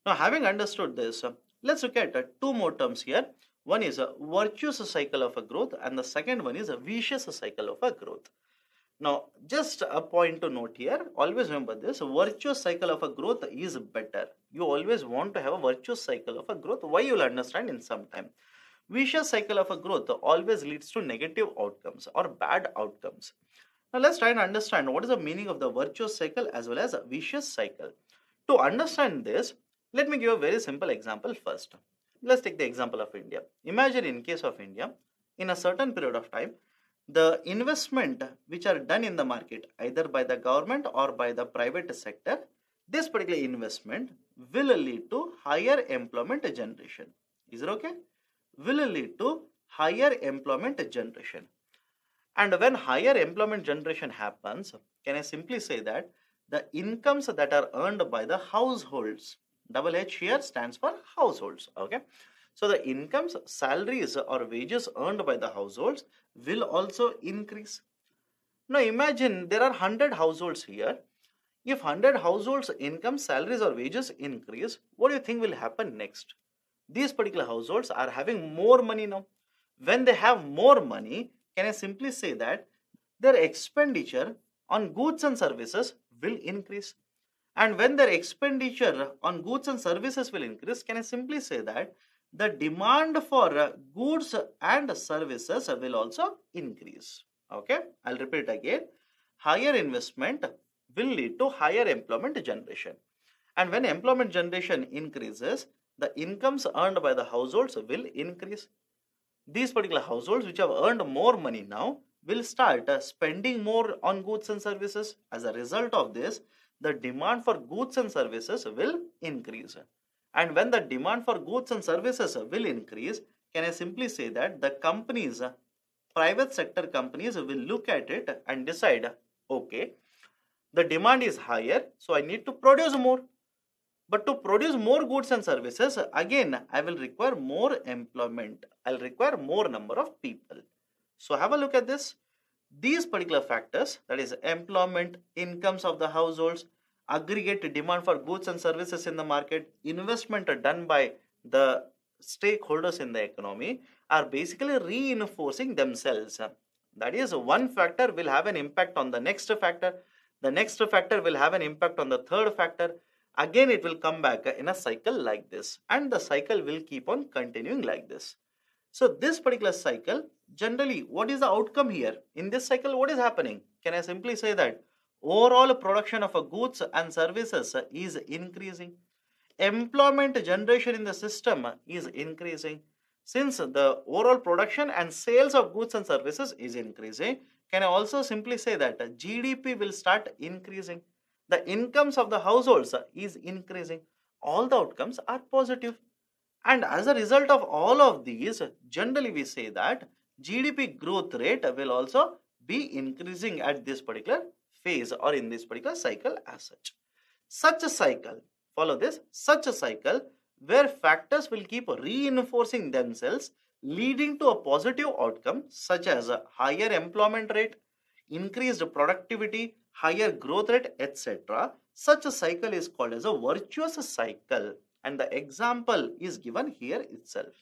Now, having understood this, let's look at two more terms here. One is a virtuous cycle of a growth, and the second one is a vicious cycle of a growth. Now, just a point to note here, always remember this, a virtuous cycle of a growth is better. You always want to have a virtuous cycle of a growth. Why, you'll understand in some time. Vicious cycle of a growth always leads to negative outcomes or bad outcomes. Now, let's try and understand what is the meaning of the virtuous cycle as well as a vicious cycle. To understand this, let me give a very simple example first. Let's take the example of India. Imagine in case of India, in a certain period of time, the investment which are done in the market either by the government or by the private sector, this particular investment will lead to higher employment generation. Is it okay? Will lead to higher employment generation. And when higher employment generation happens, can I simply say that the incomes that are earned by the households, double H here stands for households, okay? So the incomes, salaries or wages earned by the households will also increase. Now imagine there are 100 households here. If 100 households income, salaries or wages increase, what do you think will happen next? These particular households are having more money now. When they have more money, can I simply say that their expenditure on goods and services will increase? And when their expenditure on goods and services will increase, can I simply say that the demand for goods and services will also increase? Okay, I'll repeat it again. Higher investment will lead to higher employment generation. And when employment generation increases, the incomes earned by the households will increase. These particular households which have earned more money now will start spending more on goods and services. As a result of this, the demand for goods and services will increase. And when the demand for goods and services will increase, can I simply say that the companies, private sector companies will look at it and decide, okay, the demand is higher, so I need to produce more. But to produce more goods and services, again, I will require more employment. I'll require more number of people. So have a look at this. These particular factors, that is employment, incomes of the households, aggregate demand for goods and services in the market, investment done by the stakeholders in the economy, are basically reinforcing themselves. That is, one factor will have an impact on the next factor. The next factor will have an impact on the third factor. Again, it will come back in a cycle like this, and the cycle will keep on continuing like this. So this particular cycle, generally, what is the outcome here? In this cycle, what is happening? Can I simply say that overall production of goods and services is increasing? Employment generation in the system is increasing. Since the overall production and sales of goods and services is increasing, can I also simply say that GDP will start increasing? The incomes of the households is increasing. All the outcomes are positive. And as a result of all of these, generally we say that GDP growth rate will also be increasing at this particular phase or in this particular cycle as such. Such a cycle, follow this, such a cycle where factors will keep reinforcing themselves, leading to a positive outcome such as a higher employment rate, increased productivity, higher growth rate, etc. Such a cycle is called as a virtuous cycle, and the example is given here itself.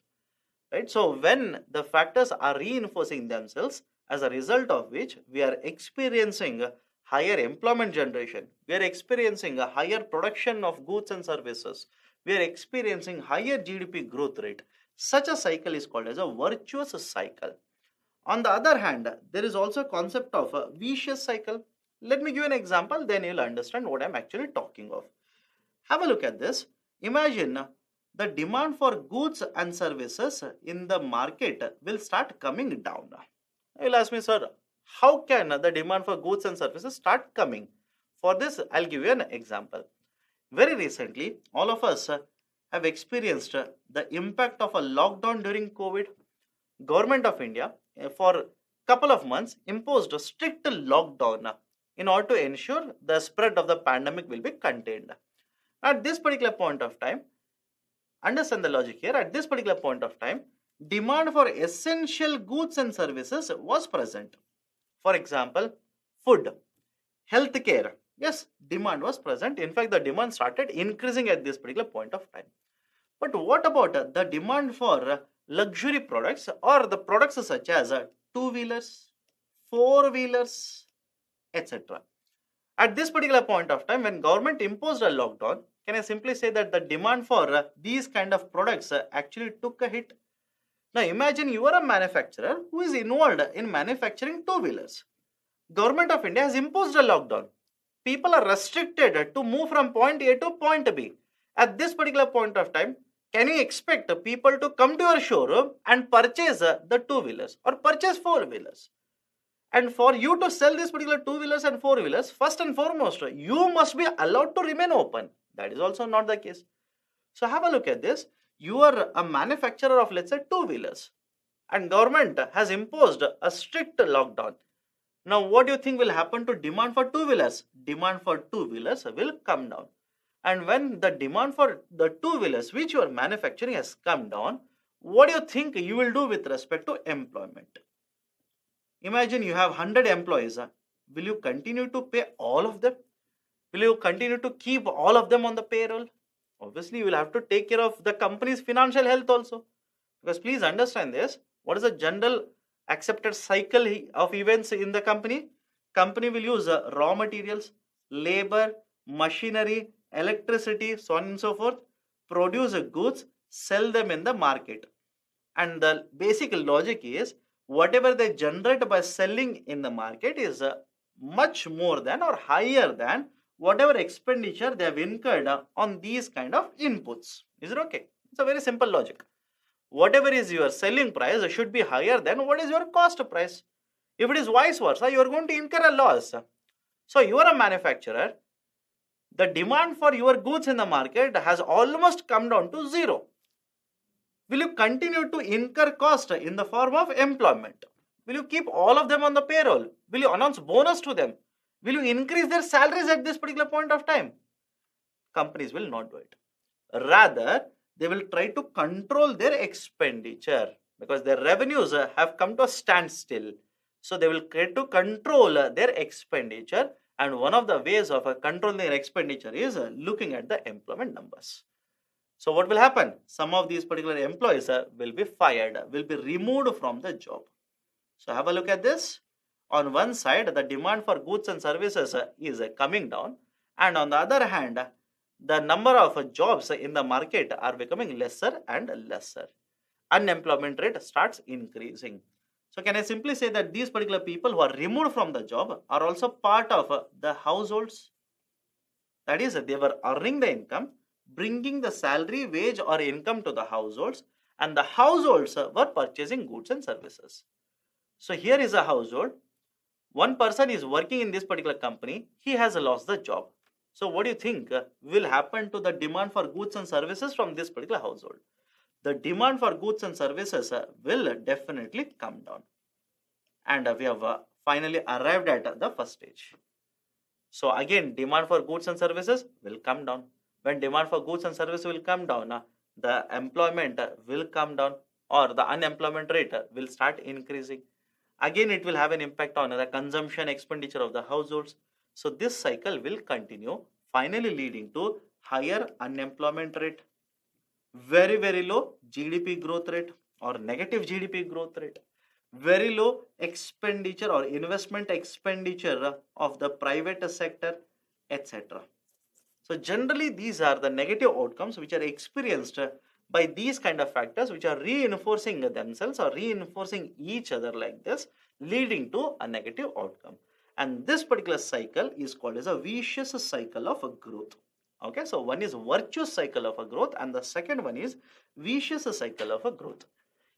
Right? So when the factors are reinforcing themselves, as a result of which we are experiencing higher employment generation, we are experiencing a higher production of goods and services, we are experiencing higher GDP growth rate. Such a cycle is called as a virtuous cycle. On the other hand, there is also a concept of a vicious cycle. Let me give you an example, then you'll understand what I'm actually talking of. Have a look at this. Imagine the demand for goods and services in the market will start coming down. You'll ask me, sir, how can the demand for goods and services start coming? For this, I'll give you an example. Very recently, all of us have experienced the impact of a lockdown during COVID. Government of India, for couple of months, imposed a strict lockdown in order to ensure the spread of the pandemic will be contained. At this particular point of time, understand the logic here, at this particular point of time, demand for essential goods and services was present. For example, food, healthcare, Yes, demand was present. In fact, the demand started increasing at this particular point of time. But what about the demand for luxury products or the products such as two-wheelers, four-wheelers, etc.? At this particular point of time, when government imposed a lockdown, can I simply say that the demand for these kind of products actually took a hit? Now imagine you are a manufacturer who is involved in manufacturing two-wheelers. Government of India has imposed a lockdown. People are restricted to move from point A to point B. At this particular point of time, can you expect people to come to your showroom and purchase the two-wheelers or purchase four-wheelers? And for you to sell these particular two-wheelers and four-wheelers, first and foremost, you must be allowed to remain open. That is also not the case. So have a look at this. You are a manufacturer of, let's say, two-wheelers, and government has imposed a strict lockdown. Now, what do you think will happen to demand for two-wheelers? Demand for two-wheelers will come down. And when the demand for the two-wheelers which you are manufacturing has come down, what do you think you will do with respect to employment? Imagine you have 100 employees. Will you continue to pay all of them? Will you continue to keep all of them on the payroll? Obviously, you will have to take care of the company's financial health also. Because please understand this. What is the general accepted cycle of events in the company? Company will use raw materials, labor, machinery, electricity, so on and so forth, produce goods, sell them in the market. And the basic logic is whatever they generate by selling in the market is much more than or higher than whatever expenditure they have incurred on these kind of inputs. Is it okay? It's a very simple logic. Whatever is your selling price should be higher than what is your cost price. If it is vice versa, you are going to incur a loss. So you are a manufacturer. The demand for your goods in the market has almost come down to zero. Will you continue to incur cost in the form of employment? Will you keep all of them on the payroll? Will you announce bonus to them? Will you increase their salaries at this particular point of time? Companies will not do it. Rather, they will try to control their expenditure because their revenues have come to a standstill. So they will try to control their expenditure, and one of the ways of controlling their expenditure is looking at the employment numbers. So what will happen? Some of these particular employees will be fired, will be removed from the job. So have a look at this. On one side, the demand for goods and services is coming down, and on the other hand, the number of jobs in the market are becoming lesser and lesser. Unemployment rate starts increasing. So can I simply say that these particular people who are removed from the job are also part of the households? That is, they were earning the income, bringing the salary, wage or income to the households, and the households were purchasing goods and services. So here is a household. One person is working in this particular company. He has lost the job. So what do you think will happen to the demand for goods and services from this particular household? The demand for goods and services will definitely come down. And we have finally arrived at the first stage. So again, demand for goods and services will come down. When demand for goods and services will come down, the employment will come down, or the unemployment rate will start increasing. Again, it will have an impact on the consumption expenditure of the households. So this cycle will continue, finally leading to higher unemployment rate, very low GDP growth rate or negative GDP growth rate, very low expenditure or investment expenditure of the private sector, etc. So generally these are the negative outcomes which are experienced by these kind of factors which are reinforcing themselves or reinforcing each other like this, leading to a negative outcome. And this particular cycle is called as a vicious cycle of a growth. Okay, so one is virtuous cycle of a growth and the second one is vicious cycle of a growth.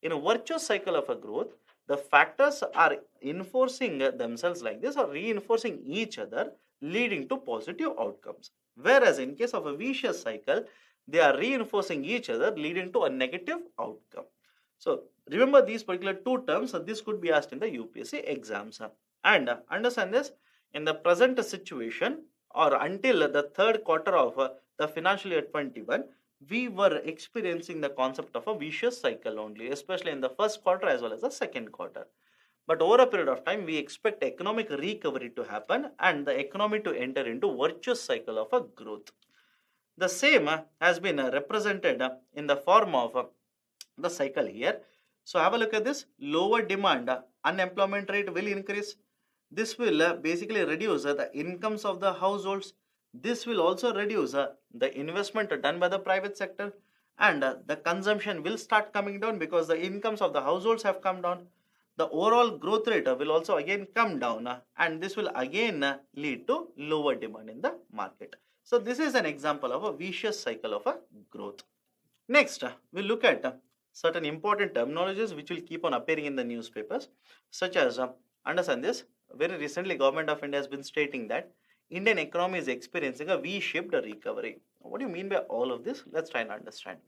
In a virtuous cycle of a growth, the factors are enforcing themselves like this or reinforcing each other, leading to positive outcomes. Whereas in case of a vicious cycle, they are reinforcing each other, leading to a negative outcome. So remember these particular two terms. This could be asked in the UPSC exams. And understand this, in the present situation or until the third quarter of the financial year 21, we were experiencing the concept of a vicious cycle only, especially in the first quarter as well as the second quarter. But over a period of time, we expect economic recovery to happen and the economy to enter into virtuous cycle of a growth. The same has been represented in the form of the cycle here. So have a look at this. Lower demand, unemployment rate will increase. This will basically reduce the incomes of the households. This will also reduce the investment done by the private sector, and the consumption will start coming down because the incomes of the households have come down. The overall growth rate will also again come down, and this will again lead to lower demand in the market. So this is an example of a vicious cycle of a growth. Next, we'll look at certain important terminologies which will keep on appearing in the newspapers, such as understand this. Very recently, Government of India has been stating that Indian economy is experiencing a V-shaped recovery. What do you mean by all of this? Let's try and understand.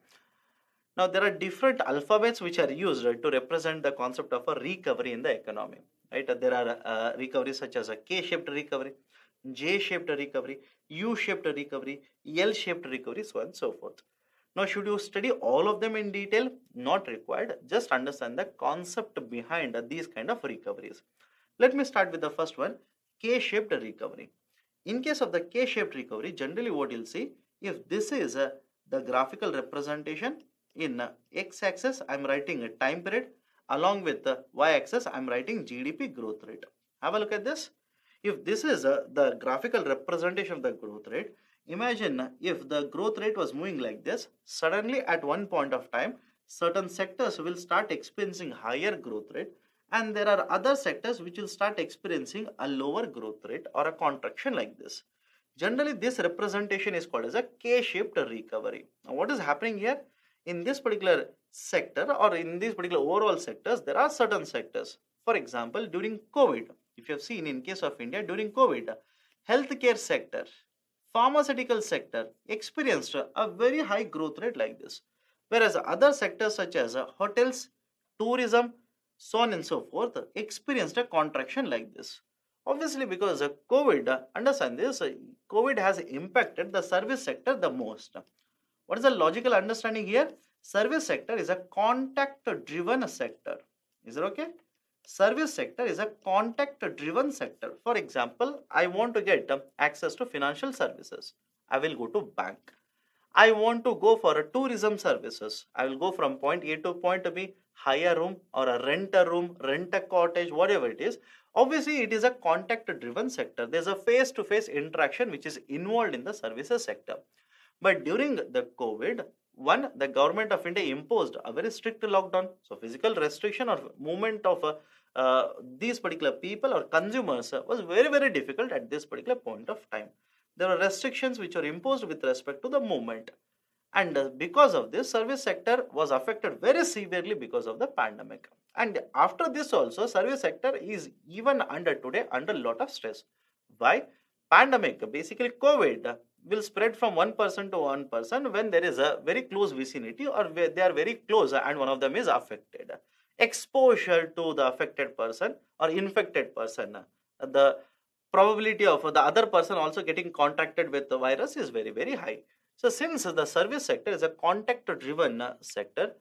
Now, there are different alphabets which are used to represent the concept of a recovery in the economy. Right? There are recoveries such as a K-shaped recovery, J-shaped recovery, U-shaped recovery, L-shaped recovery, so on and so forth. Now, should you study all of them in detail? Not required. Just understand the concept behind these kind of recoveries. Let me start with the first one, K-shaped recovery. In case of the K-shaped recovery, generally what you'll see, if this is the graphical representation, in x-axis I'm writing a time period, along with the y-axis I'm writing GDP growth rate. Have a look at this. If this is the graphical representation of the growth rate, imagine if the growth rate was moving like this, suddenly at one point of time, certain sectors will start experiencing higher growth rate, and there are other sectors which will start experiencing a lower growth rate or a contraction like this. Generally, this representation is called as a K-shaped recovery. Now, what is happening here? In this particular sector or in these particular overall sectors, there are certain sectors. For example, during COVID, if you have seen in case of India, during COVID, healthcare sector, pharmaceutical sector experienced a very high growth rate like this. Whereas other sectors such as hotels, tourism, so on and so forth, experienced a contraction like this. Obviously, because COVID, understand this, COVID has impacted the service sector the most. What is the logical understanding here? Service sector is a contact driven sector. Is it okay? Service sector is a contact driven sector. For example, I want to get access to financial services. I will go to bank. I want to go for a tourism services. I will go from point A to point B, hire a room or rent a room, rent a cottage, whatever it is. Obviously, it is a contact driven sector. There's a face to face interaction which is involved in the services sector. But during the COVID, the government of India imposed a very strict lockdown. So physical restriction or movement of these particular people or consumers was very, very difficult at this particular point of time. There were restrictions which were imposed with respect to the movement. And because of this, service sector was affected very severely because of the pandemic. And after this also, service sector is even today under a lot of stress. Why? Pandemic, basically COVID, will spread from one person to one person when there is a very close vicinity or where they are very close and one of them is affected. Exposure to the affected person or infected person, the probability of the other person also getting contacted with the virus is very, very high. So since the service sector is a contact driven sector,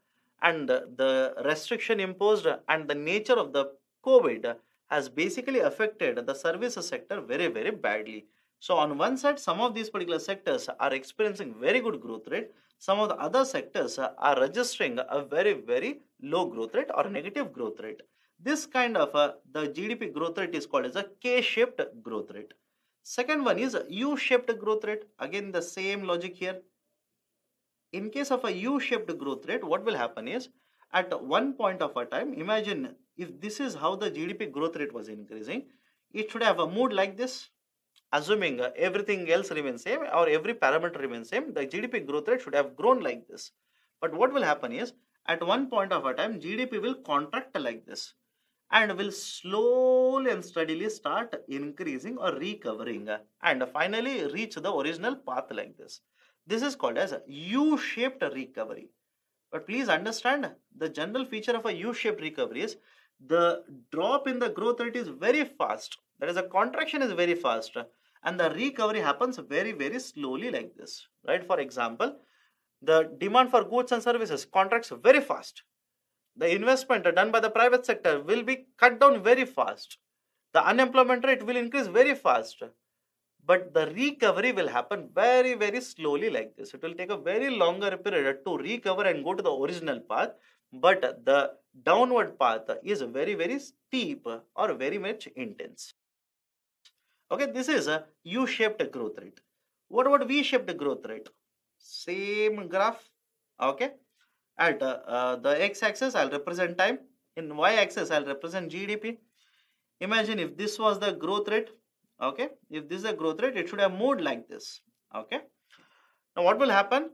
and the restriction imposed and the nature of the COVID has basically affected the services sector very, very badly. So on one side, some of these particular sectors are experiencing very good growth rate. Some of the other sectors are registering a very, very low growth rate or negative growth rate. This kind of the GDP growth rate is called as a K-shaped growth rate. Second one is U-shaped growth rate. Again, the same logic here. In case of a U-shaped growth rate, what will happen is at one point of a time, imagine if this is how the GDP growth rate was increasing, it should have a mood like this. Assuming everything else remains same or every parameter remains same, the GDP growth rate should have grown like this. But what will happen is at one point of a time, GDP will contract like this and will slowly and steadily start increasing or recovering and finally reach the original path like this. This is called as a U-shaped recovery. But please understand, the general feature of a U-shaped recovery is the drop in the growth rate is very fast. That is, the contraction is very fast and the recovery happens very, very slowly like this. Right? For example, the demand for goods and services contracts very fast. the investment done by the private sector will be cut down very fast. The unemployment rate will increase very fast. But the recovery will happen very, very slowly like this. It will take a very longer period to recover and go to the original path. But the downward path is very, very steep or very much intense. Okay, this is a U-shaped growth rate. What about V-shaped growth rate? Same graph. Okay. At the x-axis, I'll represent time. In y-axis, I'll represent GDP. Imagine if this was the growth rate. Okay. If this is a growth rate, it should have moved like this. Okay. Now, what will happen?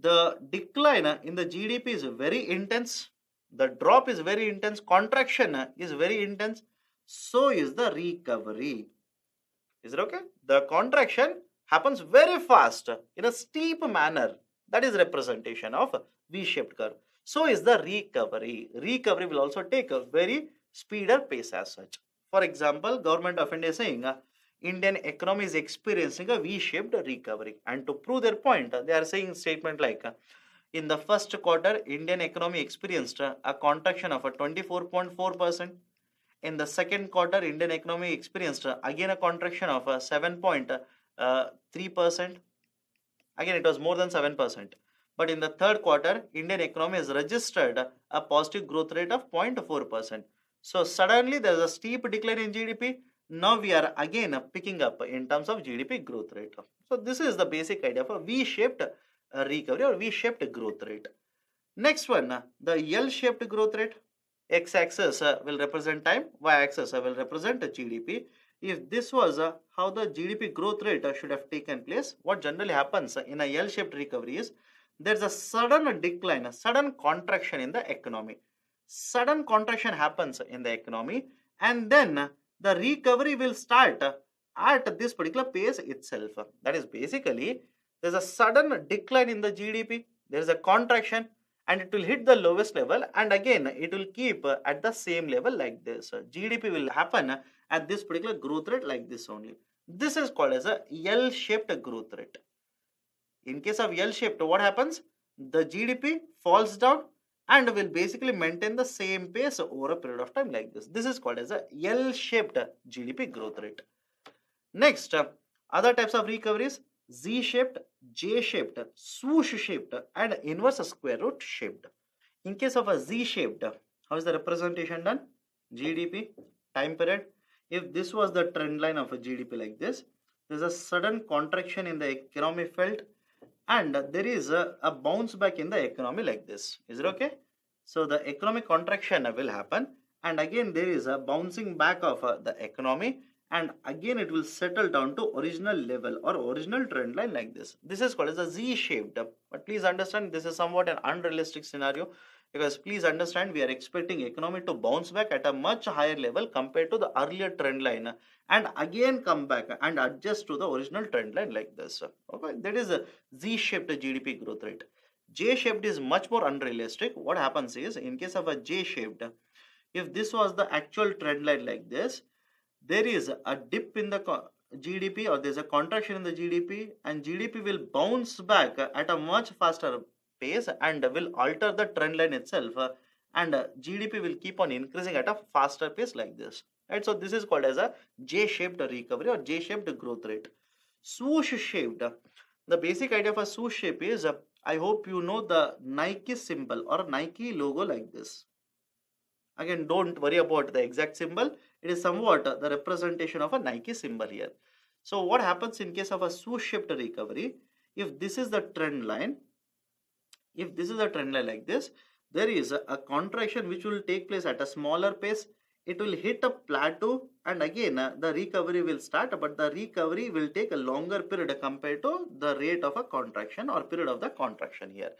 The decline in the GDP is very intense. The drop is very intense. Contraction is very intense. So is the recovery. Is it okay? The contraction happens very fast in a steep manner. That is representation of V-shaped curve. So is the recovery. Recovery will also take a very speeder pace as such. For example, Government of India is saying Indian economy is experiencing a V-shaped recovery. And to prove their point, they are saying statement like in the first quarter, Indian economy experienced a contraction of a 24.4%. In the second quarter, Indian economy experienced again a contraction of 7.3%. Again, it was more than 7%. But in the third quarter, Indian economy has registered a positive growth rate of 0.4%. So suddenly there is a steep decline in GDP. Now we are again picking up in terms of GDP growth rate. So this is the basic idea of a V-shaped recovery or V-shaped growth rate. Next one, the L-shaped growth rate. X-axis will represent time, Y-axis will represent GDP. If this was how the GDP growth rate should have taken place, what generally happens in a L-shaped recovery is there's a sudden decline, a sudden contraction in the economy. Sudden contraction happens in the economy, and then the recovery will start at this particular pace itself. That is basically there's a sudden decline in the GDP, there is a contraction, and it will hit the lowest level, and again it will keep at the same level like this. GDP will happen at this particular growth rate like this only. This is called as a L-shaped growth rate. In case of L-shaped, what happens? The GDP falls down and will basically maintain the same pace over a period of time like this. This is called as a L-shaped GDP growth rate. Next, other types of recoveries: Z-shaped, J-shaped, swoosh-shaped, and inverse square root shaped. In case of a Z-shaped, how is the representation done? GDP, time period. If this was the trend line of a GDP like this, there is a sudden contraction in the economy felt, and there is a bounce back in the economy like this. Is it okay? So the economic contraction will happen, and again there is a bouncing back of the economy, and again it will settle down to original level or original trend line like this. This is called as a Z-shaped. But please understand, this is somewhat an unrealistic scenario, because please understand, we are expecting economy to bounce back at a much higher level compared to the earlier trend line, and again come back and adjust to the original trend line like this. Okay, that is a Z-shaped GDP growth rate. J-shaped is much more unrealistic. What happens is, in case of a J-shaped, if this was the actual trend line like this, there is a dip in the GDP, or there's a contraction in the GDP, and GDP will bounce back at a much faster pace and will alter the trend line itself, and GDP will keep on increasing at a faster pace like this. Right? So this is called as a J-shaped recovery or J-shaped growth rate. Swoosh-shaped. The basic idea of a swoosh shape is, I hope you know the Nike symbol or Nike logo like this. Again, don't worry about the exact symbol. It is somewhat the representation of a Nike symbol here. So what happens in case of a swoosh-shaped recovery? If this is the trend line, like this, there is a contraction which will take place at a smaller pace. It will hit a plateau, and again the recovery will start, but the recovery will take a longer period compared to the rate of a contraction or period of the contraction here.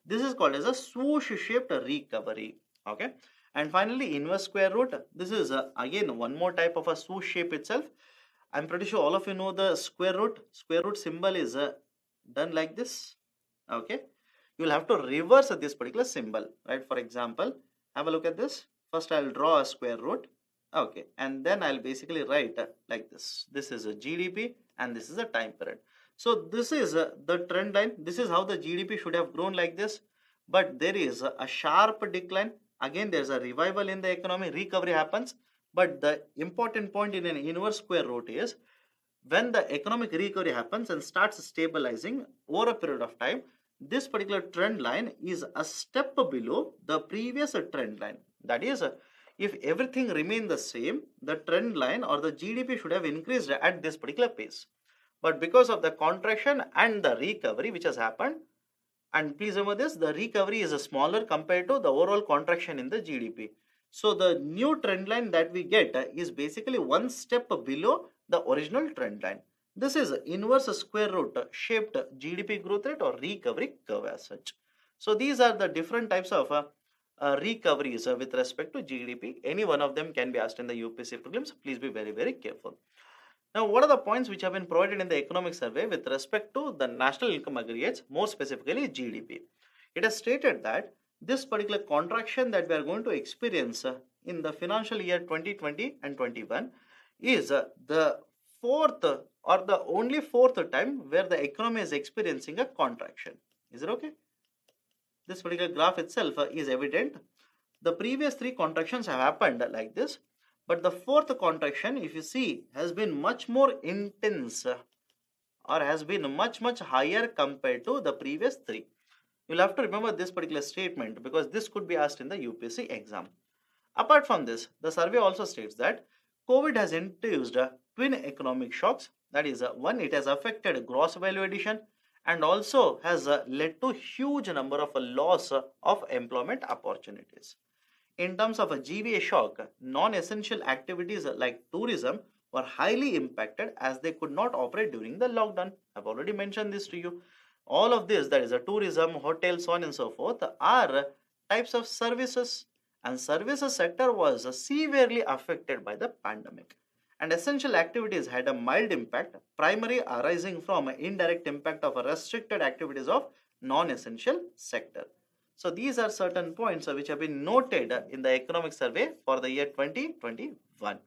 This is called as a swoosh-shaped recovery. Okay. And finally, inverse square root. This is again one more type of a swoosh shape itself. I'm pretty sure all of you know the square root. Square root symbol is done like this. Okay. You will have to reverse this particular symbol. Right. For example, have a look at this. First, I'll draw a square root. Okay. And then I'll basically write like this. This is a GDP and this is a time period. So this is the trend line. This is how the GDP should have grown like this. But there is a sharp decline. again there's a revival in the economy, recovery happens. But the important point in an inverse square root is when the economic recovery happens and starts stabilizing over a period of time, this particular trend line is a step below the previous trend line. That is, if everything remained the same, the trend line or the GDP should have increased at this particular pace. But because of the contraction and the recovery which has happened, and please remember this, the recovery is smaller compared to the overall contraction in the GDP. So the new trend line that we get is basically one step below the original trend line. This is inverse square root shaped GDP growth rate or recovery curve as such. So these are the different types of recoveries with respect to GDP. Any one of them can be asked in the UPSC prelims. Please be very, very careful. Now, what are the points which have been provided in the economic survey with respect to the national income aggregates, more specifically GDP? It has stated that this particular contraction that we are going to experience in the financial year 2020 and 21 is the fourth or the only fourth time where the economy is experiencing a contraction. Is it okay? This particular graph itself is evident. The previous three contractions have happened like this. But the fourth contraction, if you see, has been much more intense or has been much higher compared to the previous three. You'll have to remember this particular statement because this could be asked in the UPSC exam. Apart from this, the survey also states that COVID has introduced twin economic shocks. That is, one, it has affected gross value addition and also has led to huge number of loss of employment opportunities. In terms of a GVA shock, non-essential activities like tourism were highly impacted as they could not operate during the lockdown. I've already mentioned this to you. All of this, that is a tourism, hotels, so on and so forth, are types of services, and services sector was severely affected by the pandemic. And essential activities had a mild impact, primarily arising from indirect impact of restricted activities of non-essential sector. So these are certain points which have been noted in the economic survey for the year 2021.